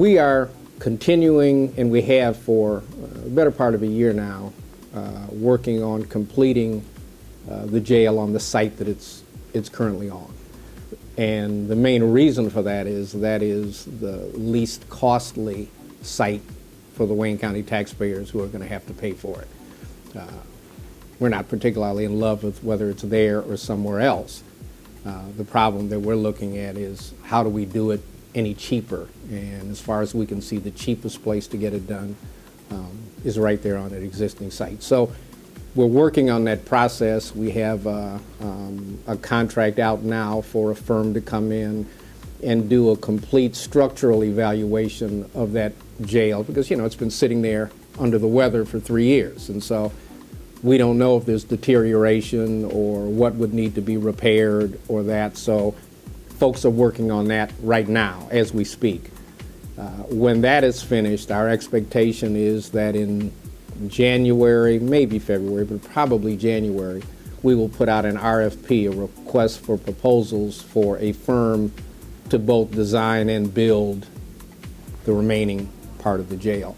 we are continuing, and we have for the better part of a year now, working on completing the jail on the site that it's currently on. And the main reason for that is the least costly site for the Wayne County taxpayers who are going to have to pay for it. We're not particularly in love with whether it's there or somewhere else. The problem that we're looking at is how do we do it any cheaper? And as far as we can see, the cheapest place to get it done is right there on an existing site. So we're working on that process. We have a contract out now for a firm to come in and do a complete structural evaluation of that jail because, you know, it's been sitting there under the weather for 3 years. And so we don't know if there's deterioration or what would need to be repaired or that. So folks are working on that right now as we speak. When that is finished, our expectation is that in January, maybe February, but probably January, we will put out an RFP, a request for proposals for a firm to both design and build the remaining part of the jail.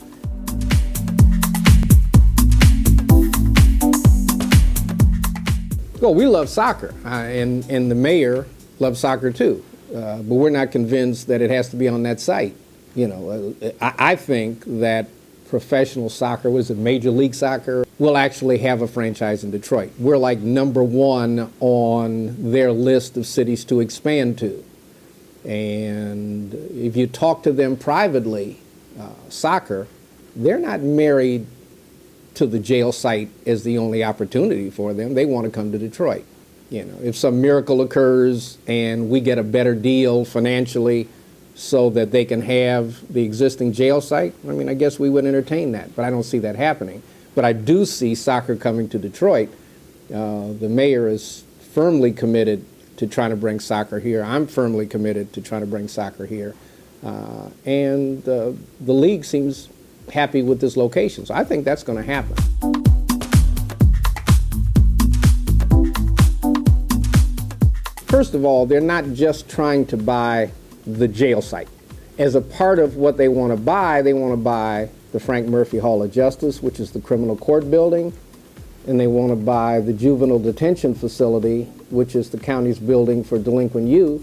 Well, we love soccer, and the mayor loves soccer too, but we're not convinced that it has to be on that site. You know, I think that professional soccer, was it Major League Soccer, will actually have a franchise in Detroit. We're like #1 on their list of cities to expand to. And if you talk to them privately, soccer, they're not married to the jail site as the only opportunity for them. They want to come to Detroit. You know, if some miracle occurs and we get a better deal financially so that they can have the existing jail site, I mean, I guess we would entertain that, but I don't see that happening. But I do see soccer coming to Detroit. The mayor is firmly committed to trying to bring soccer here. I'm firmly committed to trying to bring soccer here. And the league seems happy with this location. So I think that's going to happen. First of all, they're not just trying to buy the jail site. As a part of what they want to buy the Frank Murphy Hall of Justice, which is the criminal court building, and they want to buy the juvenile detention facility, which is the county's building for delinquent youth,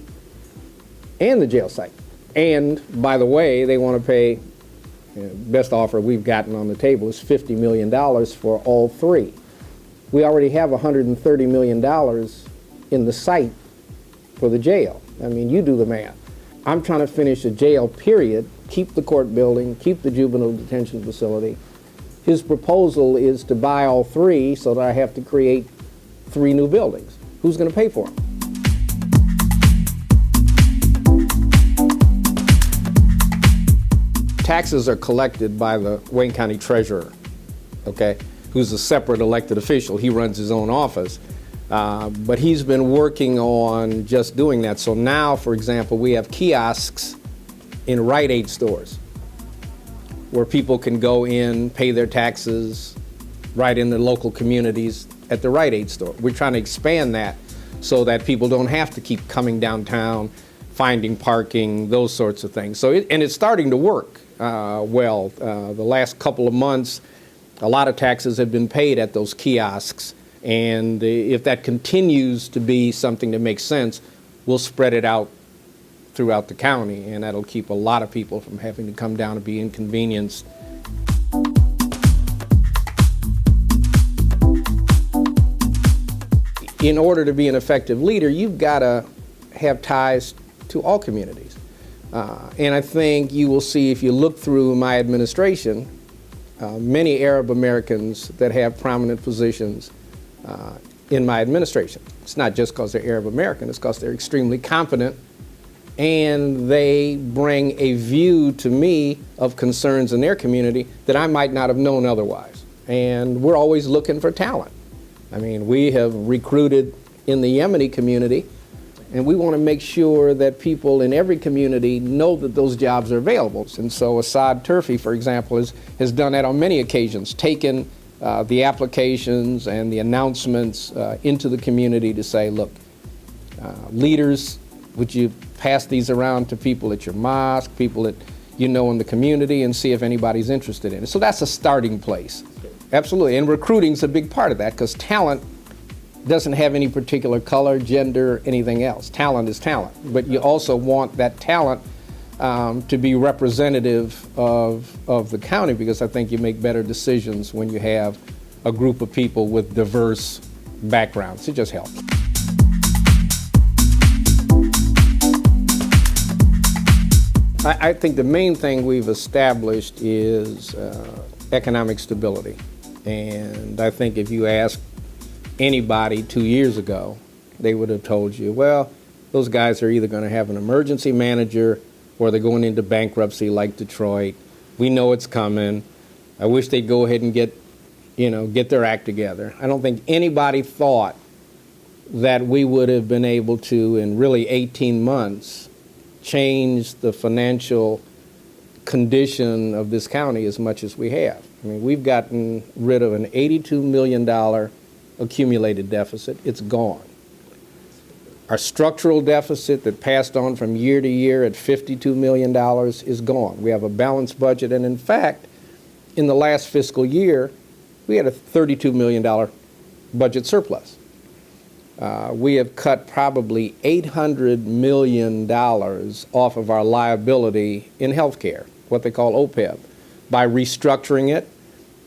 and the jail site. And by the way, they want to pay, best offer we've gotten on the table is $50 million for all three. We already have $130 million in the site for the jail. I mean, you do the math. I'm trying to finish a jail, period, keep the court building, keep the juvenile detention facility. His proposal is to buy all three so that I have to create 3 new buildings. Who's going to pay for them? Taxes are collected by the Wayne County Treasurer, okay, who's a separate elected official. He runs his own office. But he's been working on just doing that. So now, for example, we have kiosks in Rite Aid stores where people can go in, pay their taxes right in their local communities at the Rite Aid store. We're trying to expand that so that people don't have to keep coming downtown, finding parking, those sorts of things. So and it's starting to work well. The last couple of months, a lot of taxes have been paid at those kiosks. And if that continues to be something that makes sense, we'll spread it out throughout the county, and that'll keep a lot of people from having to come down and be inconvenienced. In order to be an effective leader, you've got to have ties to all communities. And I think you will see, if you look through my administration, many Arab Americans that have prominent positions in my administration. It's not just because they're Arab American, it's because they're extremely competent and they bring a view to me of concerns in their community that I might not have known otherwise. And we're always looking for talent. I mean, we have recruited in the Yemeni community, and we want to make sure that people in every community know that those jobs are available. And so Assad Turfi, for example, has done that on many occasions, taken the applications and the announcements into the community to say, look, leaders, would you pass these around to people at your mosque, people at you know in the community and see if anybody's interested in it. So that's a starting place. Absolutely. And recruiting's a big part of that, because talent doesn't have any particular color, gender, anything else. Talent is talent. But you also want that talent to be representative of the county, because I think you make better decisions when you have a group of people with diverse backgrounds. It just helps. I think the main thing we've established is economic stability. And I think if you ask anybody 2 years ago, they would have told you, well, those guys are either going to have an emergency manager or they're going into bankruptcy like Detroit. We know it's coming. I wish they'd go ahead and get their act together. I don't think anybody thought that we would have been able to, in really 18 months, change the financial condition of this county as much as we have. I mean, we've gotten rid of an $82 million accumulated deficit. It's gone. Our structural deficit that passed on from year to year at $52 million is gone. We have a balanced budget, and in fact, in the last fiscal year, we had a $32 million budget surplus. We have cut probably $800 million off of our liability in healthcare, what they call OPEB, by restructuring it.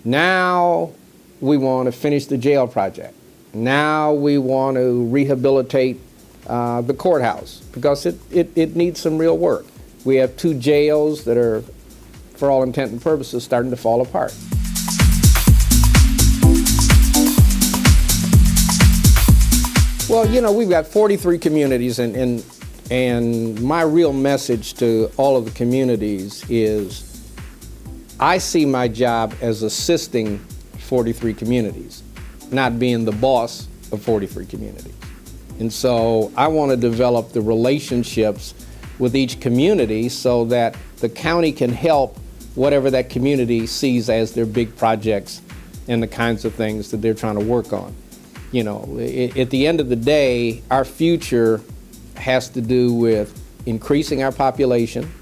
Now we want to finish the jail project. Now we want to rehabilitate the courthouse, because it needs some real work. We have 2 jails that are, for all intent and purposes, starting to fall apart. Well, we've got 43 communities, and my real message to all of the communities is I see my job as assisting 43 communities, not being the boss of 43 communities. And so I want to develop the relationships with each community so that the county can help whatever that community sees as their big projects and the kinds of things that they're trying to work on. At the end of the day, our future has to do with increasing our population.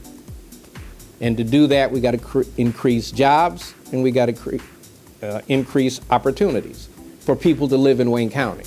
And to do that, we got to increase jobs, and we got to increase opportunities for people to live in Wayne County.